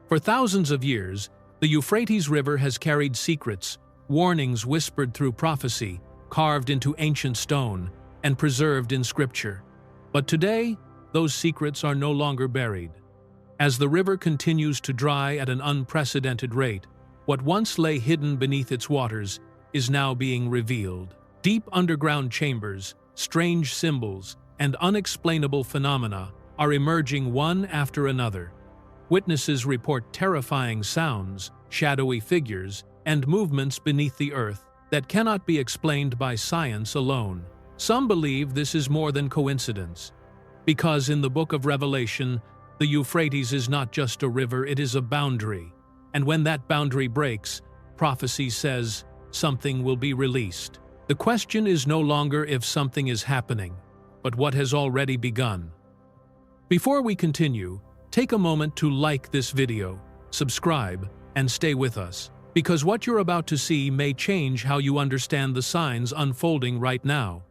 For thousands of years, the Euphrates River has carried secrets, warnings whispered through prophecy, carved into ancient stone, and preserved in scripture. But today, those secrets are no longer buried. As the river continues to dry at an unprecedented rate, what once lay hidden beneath its waters is now being revealed. Deep underground chambers, strange symbols, and unexplainable phenomena are emerging one after another. Witnesses report terrifying sounds, shadowy figures, and movements beneath the earth that cannot be explained by science alone. Some believe this is more than coincidence, because in the book of Revelation, the Euphrates is not just a river, it is a boundary. And when that boundary breaks, prophecy says something will be released. The question is no longer if something is happening, but what has already begun. Before we continue, take a moment to like this video, subscribe, and stay with us, because what you're about to see may change how you understand the signs unfolding right now.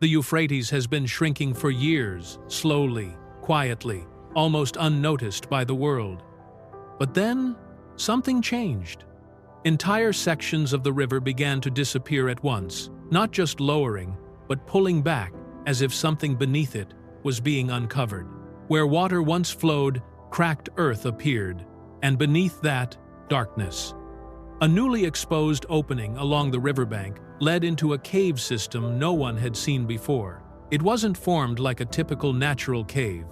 The Euphrates has been shrinking for years, slowly, quietly, almost unnoticed by the world. But then, something changed. Entire sections of the river began to disappear at once, not just lowering, but pulling back, as if something beneath it was being uncovered. Where water once flowed, cracked earth appeared, and beneath that, darkness. A newly exposed opening along the riverbank led into a cave system no one had seen before. It wasn't formed like a typical natural cave.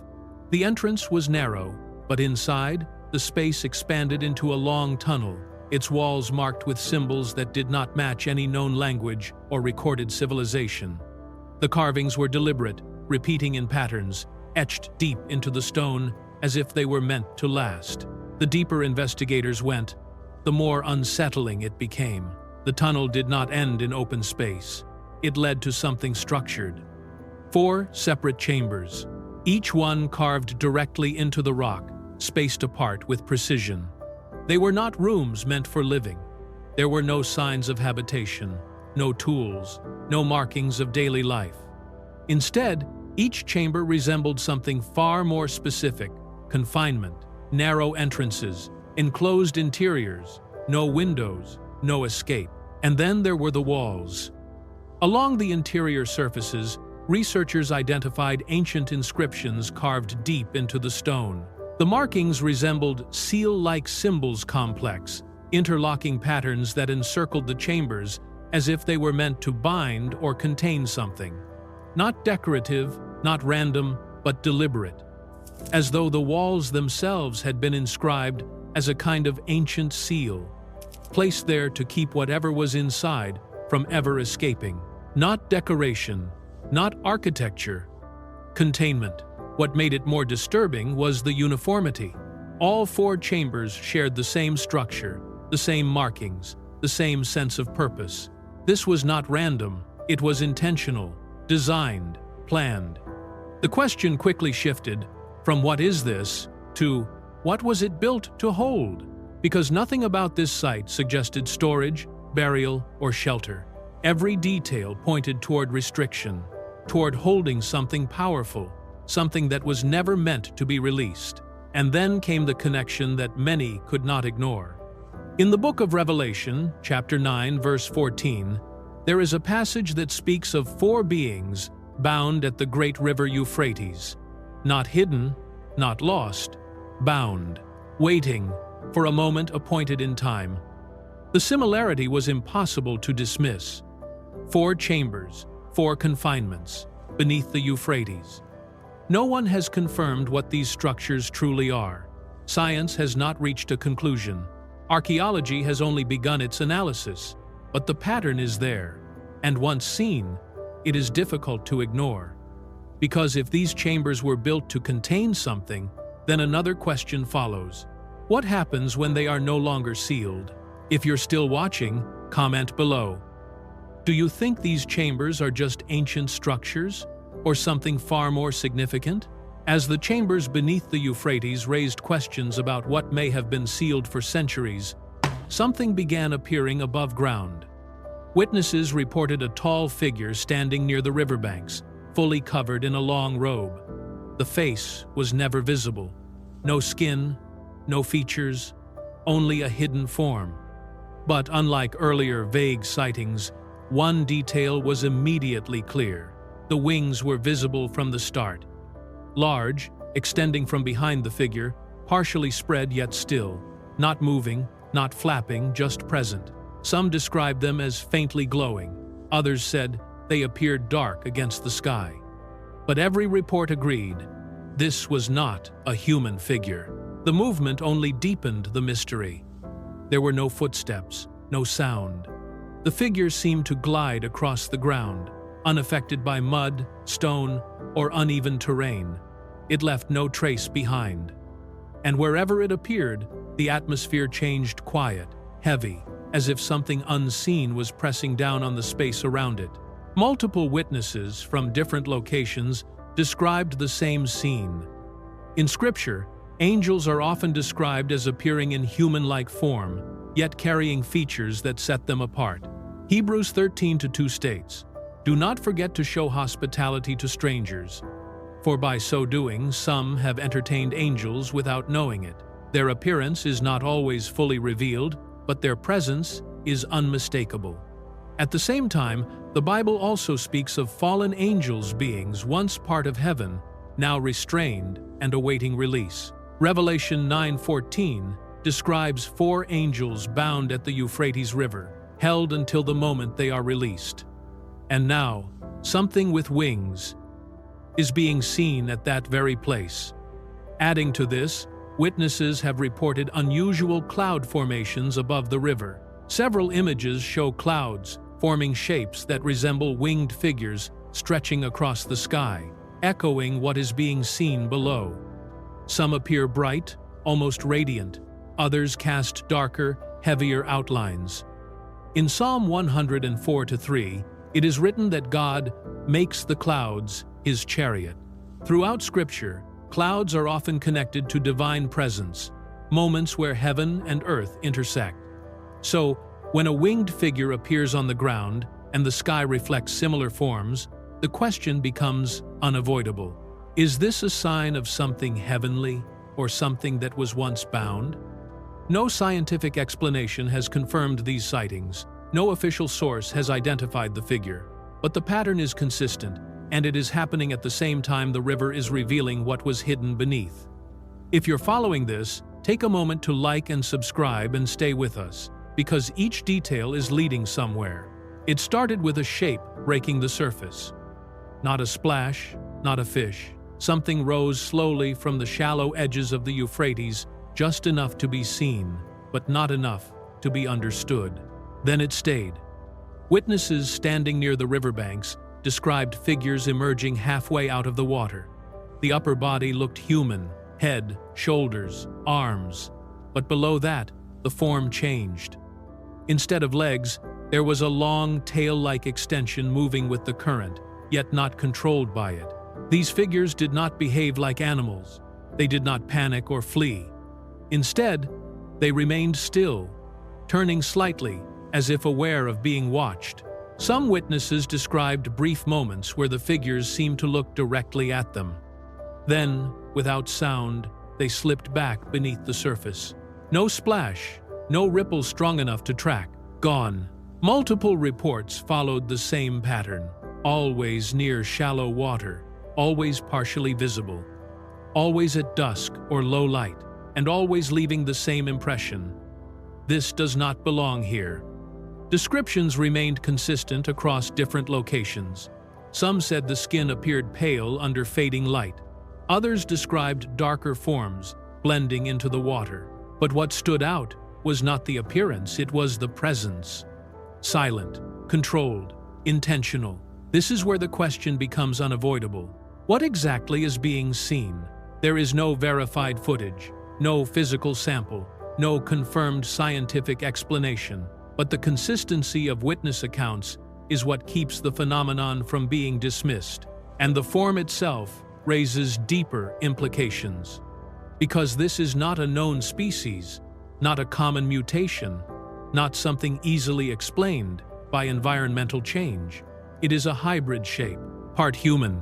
The entrance was narrow, but inside, the space expanded into a long tunnel, its walls marked with symbols that did not match any known language or recorded civilization. The carvings were deliberate, repeating in patterns, etched deep into the stone as if they were meant to last. The deeper investigators went, the more unsettling it became. The tunnel did not end in open space. It led to something structured. 4 separate chambers, each one carved directly into the rock, spaced apart with precision. They were not rooms meant for living. There were no signs of habitation, no tools, no markings of daily life. Instead, each chamber resembled something far more specific: confinement, narrow entrances, enclosed interiors, no windows, no escape. And then there were the walls. Along the interior surfaces, researchers identified ancient inscriptions carved deep into the stone. The markings resembled seal-like symbols complex, interlocking patterns that encircled the chambers as if they were meant to bind or contain something. Not decorative, not random, but deliberate. As though the walls themselves had been inscribed as a kind of ancient seal, placed there to keep whatever was inside from ever escaping. Not decoration, not architecture. Containment. What made it more disturbing was the uniformity. All 4 chambers shared the same structure, the same markings, the same sense of purpose. This was not random, it was intentional, designed, planned. The question quickly shifted from "what is this?" to "what was it built to hold?" Because nothing about this site suggested storage, burial, or shelter. Every detail pointed toward restriction, toward holding something powerful, something that was never meant to be released. And then came the connection that many could not ignore. In the book of Revelation, chapter 9, verse 14, there is a passage that speaks of 4 beings bound at the great river Euphrates. Not hidden, not lost, bound, waiting for a moment appointed in time. The similarity was impossible to dismiss. 4 chambers, 4 confinements, beneath the Euphrates. No one has confirmed what these structures truly are. Science has not reached a conclusion. Archaeology has only begun its analysis. But the pattern is there, and once seen, it is difficult to ignore. Because if these chambers were built to contain something, then another question follows. What happens when they are no longer sealed? If you're still watching, comment below. Do you think these chambers are just ancient structures, or something far more significant? As the chambers beneath the Euphrates raised questions about what may have been sealed for centuries, something began appearing above ground. Witnesses reported a tall figure standing near the riverbanks, fully covered in a long robe. The face was never visible. No skin, no features, only a hidden form. But unlike earlier vague sightings, one detail was immediately clear. The wings were visible from the start. Large, extending from behind the figure, partially spread yet still, not moving, not flapping, just present. Some described them as faintly glowing. Others said they appeared dark against the sky. But every report agreed, this was not a human figure. The movement only deepened the mystery. There were no footsteps, no sound. The figure seemed to glide across the ground, unaffected by mud, stone, or uneven terrain. It left no trace behind. And wherever it appeared, the atmosphere changed quiet, heavy, as if something unseen was pressing down on the space around it. Multiple witnesses from different locations described the same scene. In Scripture, angels are often described as appearing in human-like form, yet carrying features that set them apart. Hebrews 13:2 states, "Do not forget to show hospitality to strangers, for by so doing some have entertained angels without knowing it. Their appearance is not always fully revealed, but their presence is unmistakable." At the same time, the Bible also speaks of fallen angels, beings once part of heaven, now restrained and awaiting release. Revelation 9:14 describes 4 angels bound at the Euphrates River, held until the moment they are released. And now, something with wings is being seen at that very place. Adding to this, witnesses have reported unusual cloud formations above the river. Several images show clouds forming shapes that resemble winged figures stretching across the sky, echoing what is being seen below. Some appear bright, almost radiant. Others cast darker, heavier outlines. In Psalm 104:3, it is written that God makes the clouds his chariot. Throughout Scripture, clouds are often connected to divine presence, moments where heaven and earth intersect. So, when a winged figure appears on the ground and the sky reflects similar forms, the question becomes unavoidable. Is this a sign of something heavenly or something that was once bound? No scientific explanation has confirmed these sightings. No official source has identified the figure. But the pattern is consistent, and it is happening at the same time the river is revealing what was hidden beneath. If you're following this, take a moment to like and subscribe and stay with us, because each detail is leading somewhere. It started with a shape breaking the surface. Not a splash, not a fish. Something rose slowly from the shallow edges of the Euphrates, just enough to be seen, but not enough to be understood. Then it stayed. Witnesses standing near the riverbanks described figures emerging halfway out of the water. The upper body looked human, head, shoulders, arms. But below that, the form changed. Instead of legs, there was a long, tail-like extension moving with the current, yet not controlled by it. These figures did not behave like animals. They did not panic or flee. Instead, they remained still, turning slightly, as if aware of being watched. Some witnesses described brief moments where the figures seemed to look directly at them. Then, without sound, they slipped back beneath the surface. No splash, no ripple strong enough to track. Gone. Multiple reports followed the same pattern. Always near shallow water, always partially visible. Always at dusk or low light, and always leaving the same impression. This does not belong here. Descriptions remained consistent across different locations. Some said the skin appeared pale under fading light. Others described darker forms, blending into the water. But what stood out was not the appearance, it was the presence. Silent, controlled, intentional. This is where the question becomes unavoidable. What exactly is being seen? There is no verified footage, no physical sample, no confirmed scientific explanation. But the consistency of witness accounts is what keeps the phenomenon from being dismissed, and the form itself raises deeper implications. Because this is not a known species, not a common mutation, not something easily explained by environmental change. It is a hybrid shape, part human,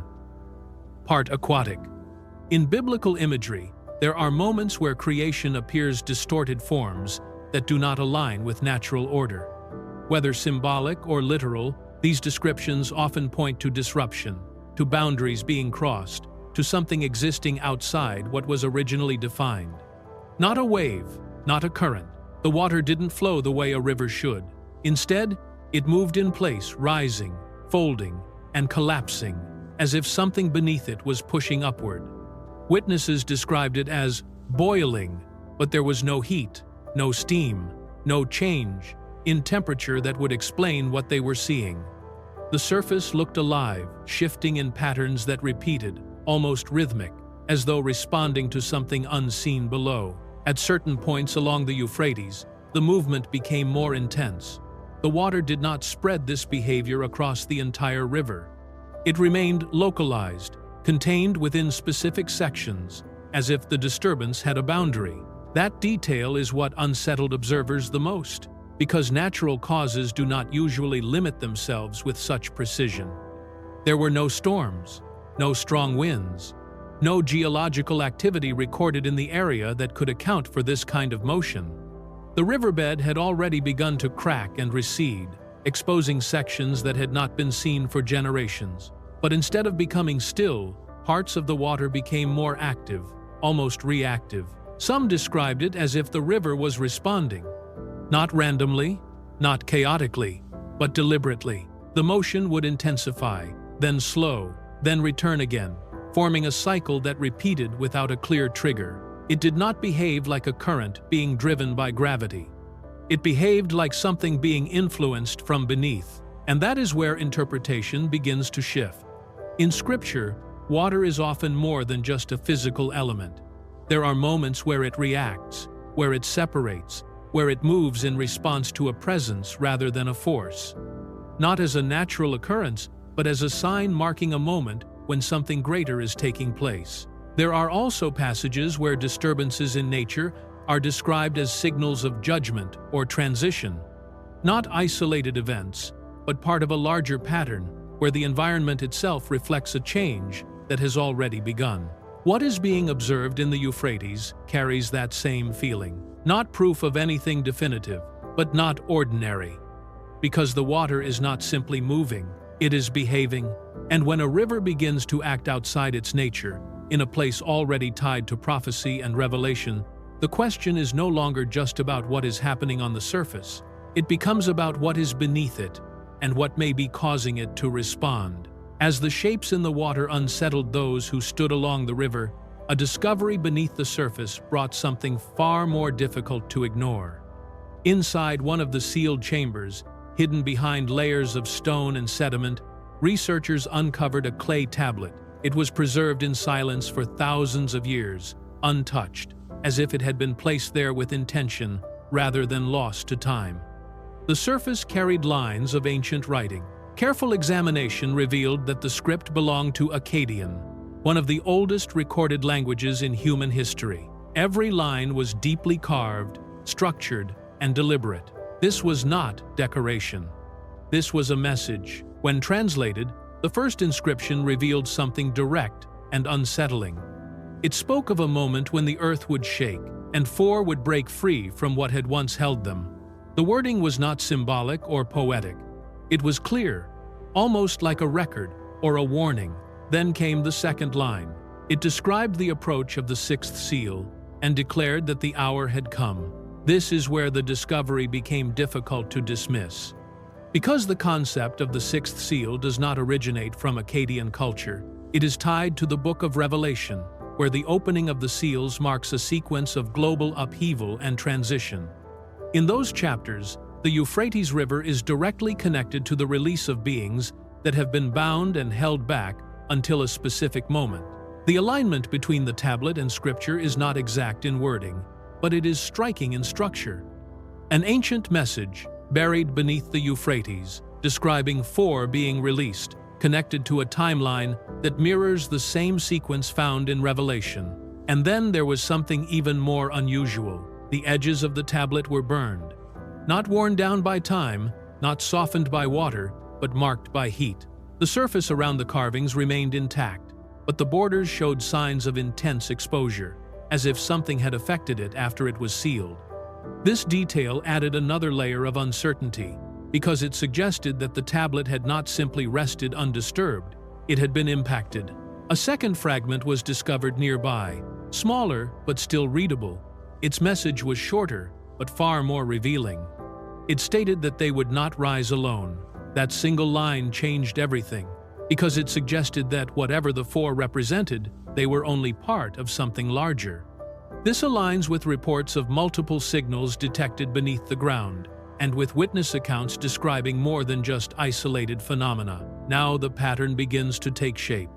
part aquatic. In biblical imagery, There are moments where creation appears distorted forms that do not align with natural order. Whether symbolic or literal, these descriptions often point to disruption, to boundaries being crossed, to something existing outside what was originally defined. Not a wave, not a current. The water didn't flow the way a river should. Instead, it moved in place, rising, folding, and collapsing, as if something beneath it was pushing upward. Witnesses described it as boiling, but there was no heat, no steam, no change in temperature that would explain what they were seeing. The surface looked alive, shifting in patterns that repeated, almost rhythmic, as though responding to something unseen below. At certain points along the Euphrates, the movement became more intense. The water did not spread this behavior across the entire river. It remained localized, contained within specific sections, as if the disturbance had a boundary. That detail is what unsettled observers the most, because natural causes do not usually limit themselves with such precision. There were no storms, no strong winds, no geological activity recorded in the area that could account for this kind of motion. The riverbed had already begun to crack and recede, exposing sections that had not been seen for generations. But instead of becoming still, parts of the water became more active, almost reactive. Some described it as if the river was responding. Not randomly, not chaotically, but deliberately. The motion would intensify, then slow, then return again, forming a cycle that repeated without a clear trigger. It did not behave like a current being driven by gravity. It behaved like something being influenced from beneath, and that is where interpretation begins to shift. In Scripture, water is often more than just a physical element. There are moments where it reacts, where it separates, where it moves in response to a presence rather than a force. Not as a natural occurrence, but as a sign marking a moment when something greater is taking place. There are also passages where disturbances in nature are described as signals of judgment or transition, not isolated events, but part of a larger pattern where the environment itself reflects a change that has already begun. What is being observed in the Euphrates carries that same feeling. Not proof of anything definitive, but not ordinary. Because the water is not simply moving, it is behaving. And when a river begins to act outside its nature, in a place already tied to prophecy and revelation, the question is no longer just about what is happening on the surface. It becomes about what is beneath it, and what may be causing it to respond. As the shapes in the water unsettled those who stood along the river, a discovery beneath the surface brought something far more difficult to ignore. Inside one of the sealed chambers, hidden behind layers of stone and sediment, researchers uncovered a clay tablet. It was preserved in silence for thousands of years, untouched, as if it had been placed there with intention rather than lost to time. The surface carried lines of ancient writing. Careful examination revealed that the script belonged to Akkadian, one of the oldest recorded languages in human history. Every line was deeply carved, structured, and deliberate. This was not decoration. This was a message. When translated, the first inscription revealed something direct and unsettling. It spoke of a moment when the earth would shake, and four would break free from what had once held them. The wording was not symbolic or poetic. It was clear, almost like a record or a warning. Then came the second line. It described the approach of the sixth seal and declared that the hour had come. This is where the discovery became difficult to dismiss. Because the concept of the sixth seal does not originate from Akkadian culture, it is tied to the Book of Revelation, where the opening of the seals marks a sequence of global upheaval and transition. In those chapters, the Euphrates River is directly connected to the release of beings that have been bound and held back until a specific moment. The alignment between the tablet and scripture is not exact in wording, but it is striking in structure. An ancient message, buried beneath the Euphrates, describing four being released, connected to a timeline that mirrors the same sequence found in Revelation. And then there was something even more unusual. The edges of the tablet were burned. Not worn down by time, not softened by water, but marked by heat. The surface around the carvings remained intact, but the borders showed signs of intense exposure. as if something had affected it after it was sealed. This detail added another layer of uncertainty, because it suggested that the tablet had not simply rested undisturbed, it had been impacted. A second fragment was discovered nearby, smaller but still readable. Its message was shorter, but far more revealing. It stated that they would not rise alone. That single line changed everything, because it suggested that whatever the four represented, they were only part of something larger. This aligns with reports of multiple signals detected beneath the ground, and with witness accounts describing more than just isolated phenomena. Now the pattern begins to take shape.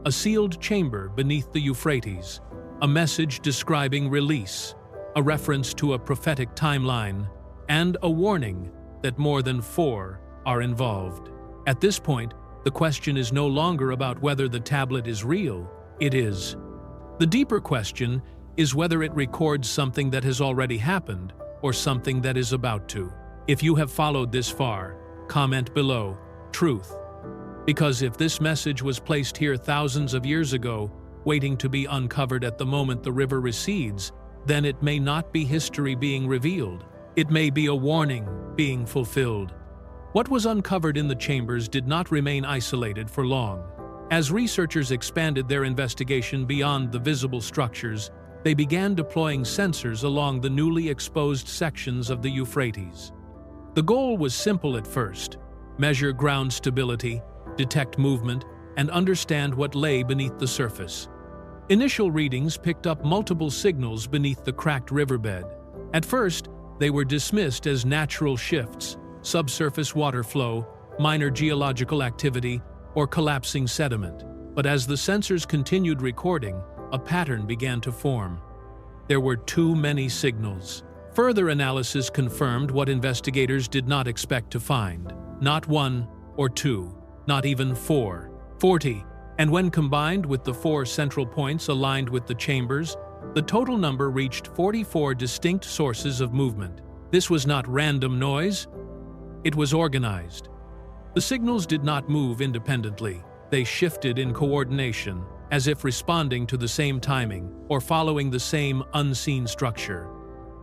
A sealed chamber beneath the Euphrates, a message describing release, a reference to a prophetic timeline, and a warning that more than four are involved. At this point, the question is no longer about whether the tablet is real, it is. The deeper question is whether it records something that has already happened or something that is about to. If you have followed this far, comment below, truth. Because if this message was placed here thousands of years ago, waiting to be uncovered at the moment the river recedes, then it may not be history being revealed. It may be a warning being fulfilled. What was uncovered in the chambers did not remain isolated for long. As researchers expanded their investigation beyond the visible structures, they began deploying sensors along the newly exposed sections of the Euphrates. The goal was simple at first: measure ground stability, detect movement, and understand what lay beneath the surface. Initial readings picked up multiple signals beneath the cracked riverbed. At first, they were dismissed as natural shifts, subsurface water flow, minor geological activity, or collapsing sediment. But as the sensors continued recording, a pattern began to form. There were too many signals. Further analysis confirmed what investigators did not expect to find. Not one or two, not even 40. And when combined with the 4 central points aligned with the chambers, the total number reached 44 distinct sources of movement. This was not random noise, it was organized. The signals did not move independently. They shifted in coordination, as if responding to the same timing or following the same unseen structure.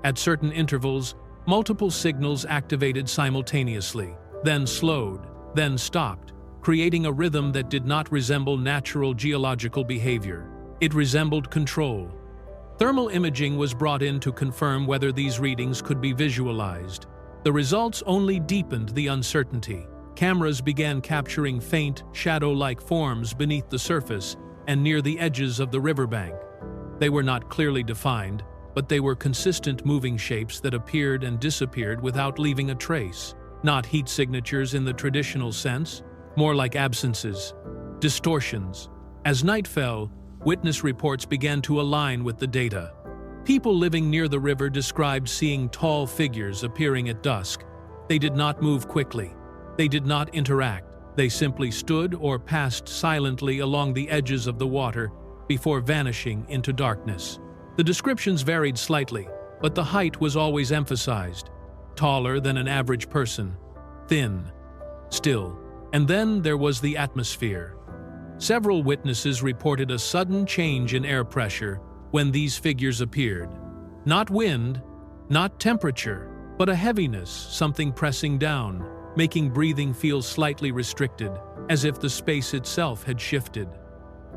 At certain intervals, multiple signals activated simultaneously, then slowed, then stopped, creating a rhythm that did not resemble natural geological behavior. It resembled control. Thermal imaging was brought in to confirm whether these readings could be visualized. The results only deepened the uncertainty. Cameras began capturing faint, shadow-like forms beneath the surface and near the edges of the riverbank. They were not clearly defined, but they were consistent moving shapes that appeared and disappeared without leaving a trace. Not heat signatures in the traditional sense, more like absences, distortions. As night fell, witness reports began to align with the data. People living near the river described seeing tall figures appearing at dusk. They did not move quickly. They did not interact. They simply stood or passed silently along the edges of the water before vanishing into darkness. The descriptions varied slightly, but the height was always emphasized. Taller than an average person, thin, still. And then there was the atmosphere. Several witnesses reported a sudden change in air pressure when these figures appeared. Not wind, not temperature, but a heaviness, something pressing down, making breathing feel slightly restricted, as if the space itself had shifted.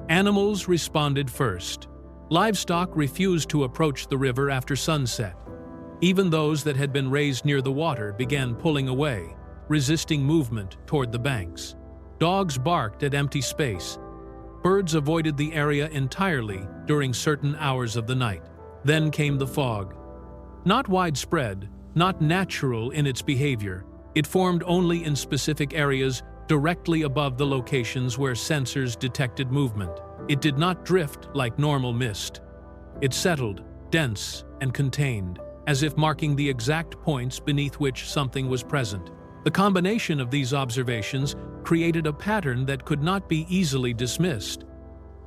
Animals responded first. Livestock refused to approach the river after sunset. Even those that had been raised near the water began pulling away, resisting movement toward the banks. Dogs barked at empty space. Birds avoided the area entirely during certain hours of the night. Then came the fog. Not widespread, not natural in its behavior, it formed only in specific areas directly above the locations where sensors detected movement. It did not drift like normal mist. It settled, dense and contained, as if marking the exact points beneath which something was present. The combination of these observations created a pattern that could not be easily dismissed.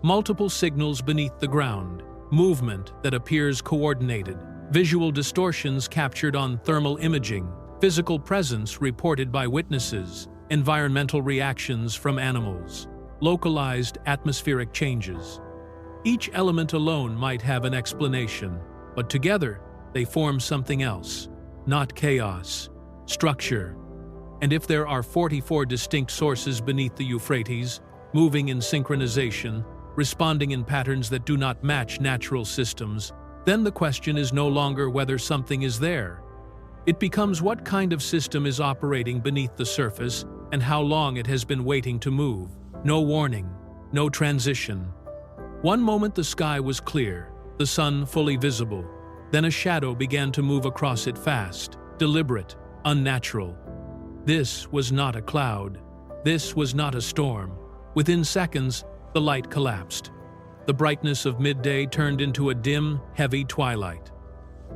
Multiple signals beneath the ground, movement that appears coordinated, visual distortions captured on thermal imaging, physical presence reported by witnesses, environmental reactions from animals, localized atmospheric changes. Each element alone might have an explanation, but together they form something else. Not chaos, structure. And if there are 44 distinct sources beneath the Euphrates, moving in synchronization, responding in patterns that do not match natural systems, then the question is no longer whether something is there. It becomes what kind of system is operating beneath the surface and how long it has been waiting to move. No warning, no transition. One moment the sky was clear, the sun fully visible. Then a shadow began to move across it fast, deliberate, unnatural. This was not a cloud. This was not a storm. Within seconds, the light collapsed. The brightness of midday turned into a dim, heavy twilight.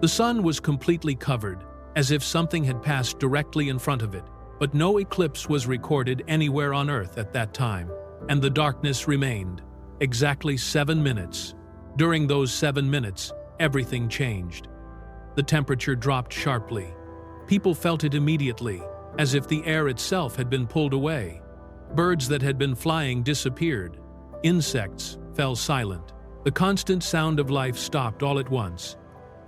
The sun was completely covered, as if something had passed directly in front of it, but no eclipse was recorded anywhere on Earth at that time, and the darkness remained. Exactly 7 minutes. During those 7 minutes, everything changed. The temperature dropped sharply. People felt it immediately, as if the air itself had been pulled away. Birds that had been flying disappeared. Insects fell silent. The constant sound of life stopped all at once.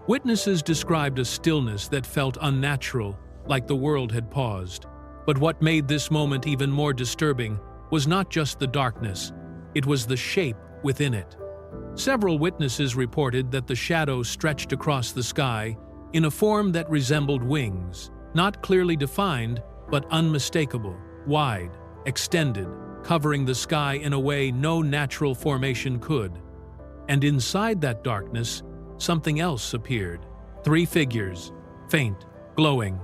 Witnesses described a stillness that felt unnatural, like the world had paused. But what made this moment even more disturbing was not just the darkness, it was the shape within it. Several witnesses reported that the shadow stretched across the sky in a form that resembled wings, not clearly defined, but unmistakable, wide, extended, covering the sky in a way no natural formation could. And inside that darkness, something else appeared. 3 figures, faint, glowing,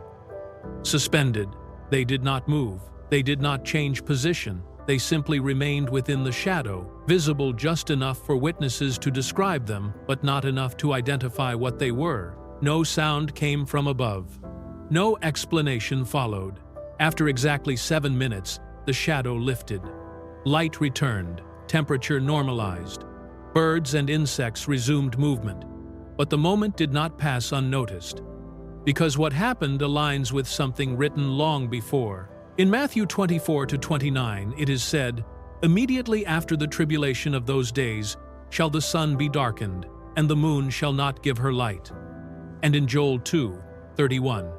suspended. They did not move. They did not change position. They simply remained within the shadow, visible just enough for witnesses to describe them, but not enough to identify what they were. No sound came from above. No explanation followed. After exactly 7 minutes, the shadow lifted. Light returned. Temperature normalized. Birds and insects resumed movement. But the moment did not pass unnoticed. Because what happened aligns with something written long before. In Matthew 24-29, it is said, "Immediately after the tribulation of those days shall the sun be darkened, and the moon shall not give her light." And in Joel 2:31,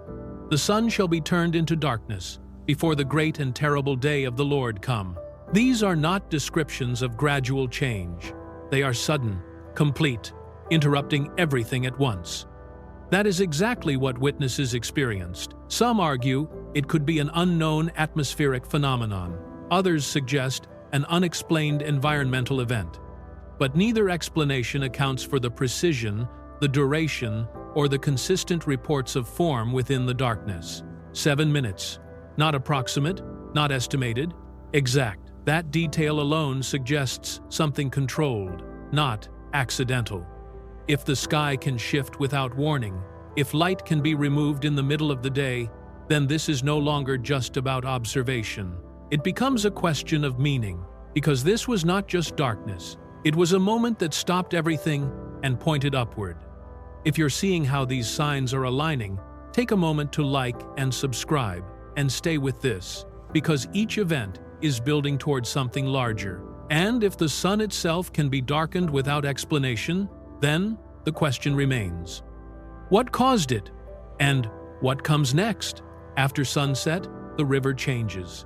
"The sun shall be turned into darkness, before the great and terrible day of the Lord come." These are not descriptions of gradual change. They are sudden, complete, interrupting everything at once. That is exactly what witnesses experienced. Some argue it could be an unknown atmospheric phenomenon. Others suggest an unexplained environmental event. But neither explanation accounts for the precision, the duration, or the consistent reports of form within the darkness. 7 minutes. Not approximate, not estimated, exact. That detail alone suggests something controlled, not accidental. If the sky can shift without warning, if light can be removed in the middle of the day, then this is no longer just about observation. It becomes a question of meaning, because this was not just darkness. It was a moment that stopped everything and pointed upward. If you're seeing how these signs are aligning, take a moment to like and subscribe, and stay with this, because each event is building towards something larger. And if the sun itself can be darkened without explanation, then the question remains: what caused it? And what comes next? After sunset, the river changes.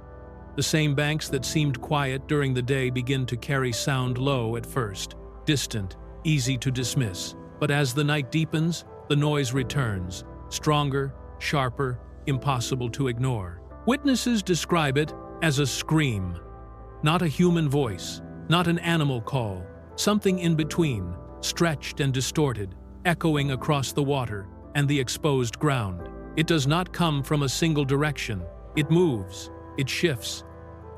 The same banks that seemed quiet during the day begin to carry sound low at first, distant, easy to dismiss. But as the night deepens, the noise returns, stronger, sharper, impossible to ignore. Witnesses describe it as a scream. Not a human voice, not an animal call, something in between, stretched and distorted, echoing across the water and the exposed ground. It does not come from a single direction. It moves, it shifts.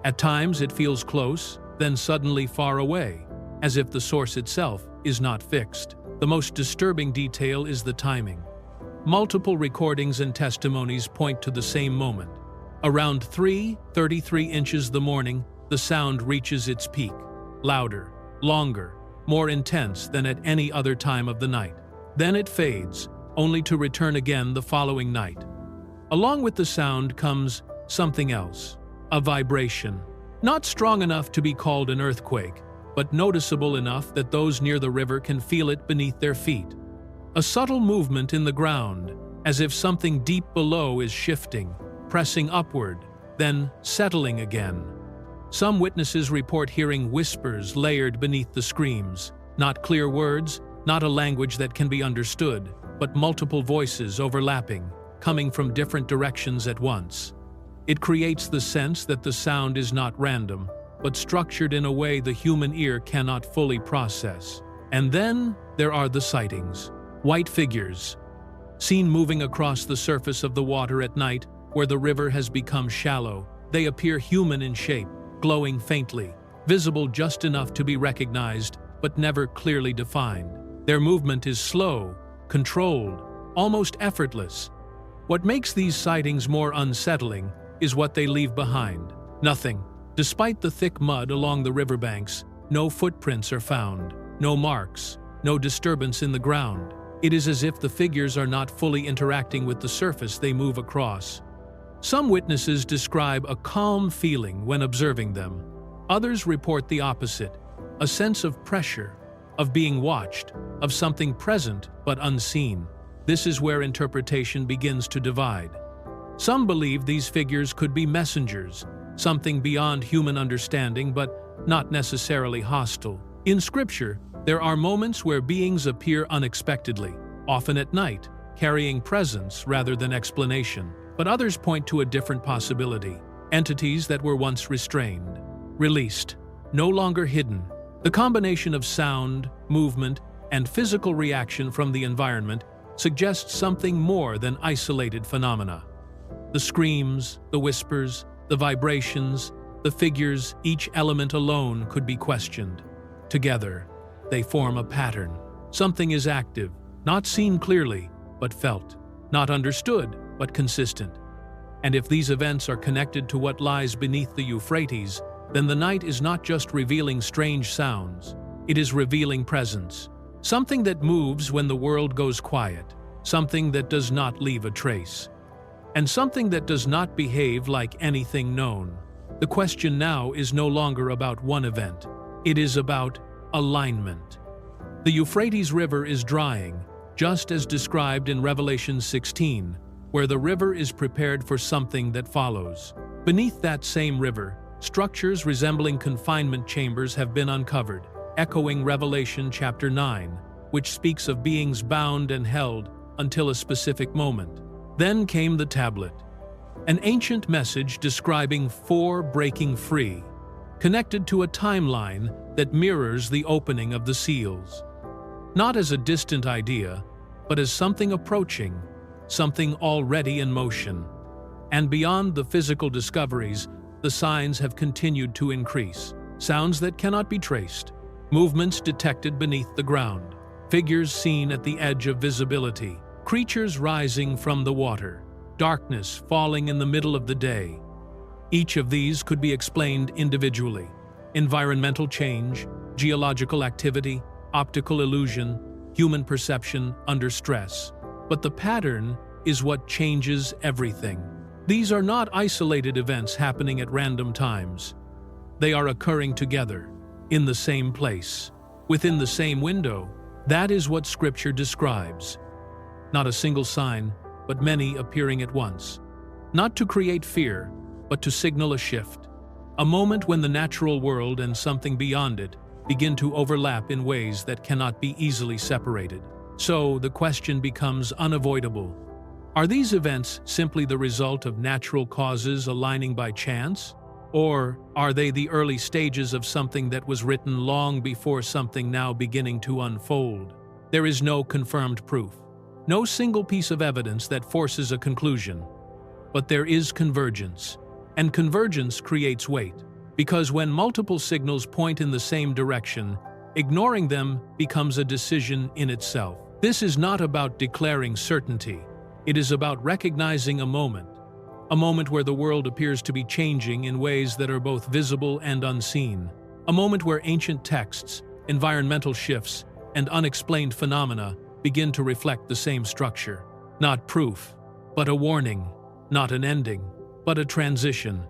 At times it feels close, then suddenly far away, as if the source itself is not fixed. The most disturbing detail is the timing. Multiple recordings and testimonies point to the same moment. Around 3:33 inches the morning, the sound reaches its peak, louder, longer, more intense than at any other time of the night. Then it fades, only to return again the following night. Along with the sound comes something else, a vibration. Not strong enough to be called an earthquake, but noticeable enough that those near the river can feel it beneath their feet. A subtle movement in the ground, as if something deep below is shifting, pressing upward, then settling again. Some witnesses report hearing whispers layered beneath the screams, not clear words, not a language that can be understood, but multiple voices overlapping, coming from different directions at once. It creates the sense that the sound is not random, but structured in a way the human ear cannot fully process. And then there are the sightings. White figures, seen moving across the surface of the water at night where the river has become shallow. They appear human in shape, glowing faintly, visible just enough to be recognized, but never clearly defined. Their movement is slow, controlled, almost effortless. What makes these sightings more unsettling is what they leave behind. Nothing. Despite the thick mud along the riverbanks, no footprints are found, no marks, no disturbance in the ground. It is as if the figures are not fully interacting with the surface they move across. Some witnesses describe a calm feeling when observing them. Others report the opposite, a sense of pressure, of being watched, of something present but unseen. This is where interpretation begins to divide. Some believe these figures could be messengers, something beyond human understanding but not necessarily hostile. In Scripture, there are moments where beings appear unexpectedly, often at night, carrying presence rather than explanation. But others point to a different possibility: entities that were once restrained, released, no longer hidden. The combination of sound, movement, and physical reaction from the environment suggests something more than isolated phenomena. The screams, the whispers, the vibrations, the figures, each element alone could be questioned. Together, they form a pattern. Something is active, not seen clearly, but felt, not understood, but consistent. And if these events are connected to what lies beneath the Euphrates, then the night is not just revealing strange sounds, it is revealing presence. Something that moves when the world goes quiet, something that does not leave a trace, and something that does not behave like anything known. The question now is no longer about one event, it is about alignment. The Euphrates River is drying, just as described in Revelation 16, where the river is prepared for something that follows. Beneath that same river, structures resembling confinement chambers have been uncovered, echoing Revelation chapter 9, which speaks of beings bound and held until a specific moment. Then came the tablet, an ancient message describing four breaking free, connected to a timeline that mirrors the opening of the seals. Not as a distant idea, but as something approaching, something already in motion. And beyond the physical discoveries, the signs have continued to increase. Sounds that cannot be traced, movements detected beneath the ground, figures seen at the edge of visibility, creatures rising from the water, darkness falling in the middle of the day. Each of these could be explained individually: environmental change, geological activity, optical illusion, human perception under stress. But the pattern is what changes everything. These are not isolated events happening at random times. They are occurring together, in the same place, within the same window. That is what Scripture describes. Not a single sign, but many appearing at once. Not to create fear, but to signal a shift. A moment when the natural world and something beyond it begin to overlap in ways that cannot be easily separated. So the question becomes unavoidable. Are these events simply the result of natural causes aligning by chance? Or are they the early stages of something that was written long before something now beginning to unfold? There is no confirmed proof, no single piece of evidence that forces a conclusion. But there is convergence, and convergence creates weight. Because when multiple signals point in the same direction, ignoring them becomes a decision in itself. This is not about declaring certainty. It is about recognizing a moment where the world appears to be changing in ways that are both visible and unseen. A moment where ancient texts, environmental shifts, and unexplained phenomena begin to reflect the same structure. Not proof, but a warning. Not an ending, but a transition.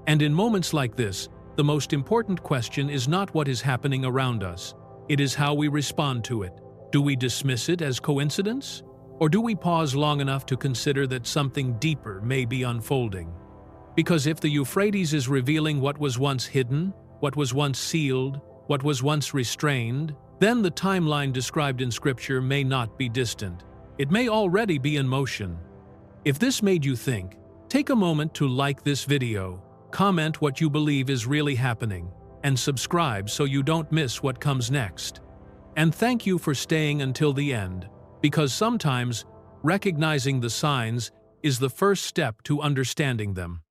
And in moments like this, the most important question is not what is happening around us. It is how we respond to it. Do we dismiss it as coincidence? Or do we pause long enough to consider that something deeper may be unfolding? Because if the Euphrates is revealing what was once hidden, what was once sealed, what was once restrained, then the timeline described in Scripture may not be distant. It may already be in motion. If this made you think, take a moment to like this video, comment what you believe is really happening, and subscribe so you don't miss what comes next. And thank you for staying until the end, because sometimes recognizing the signs is the first step to understanding them.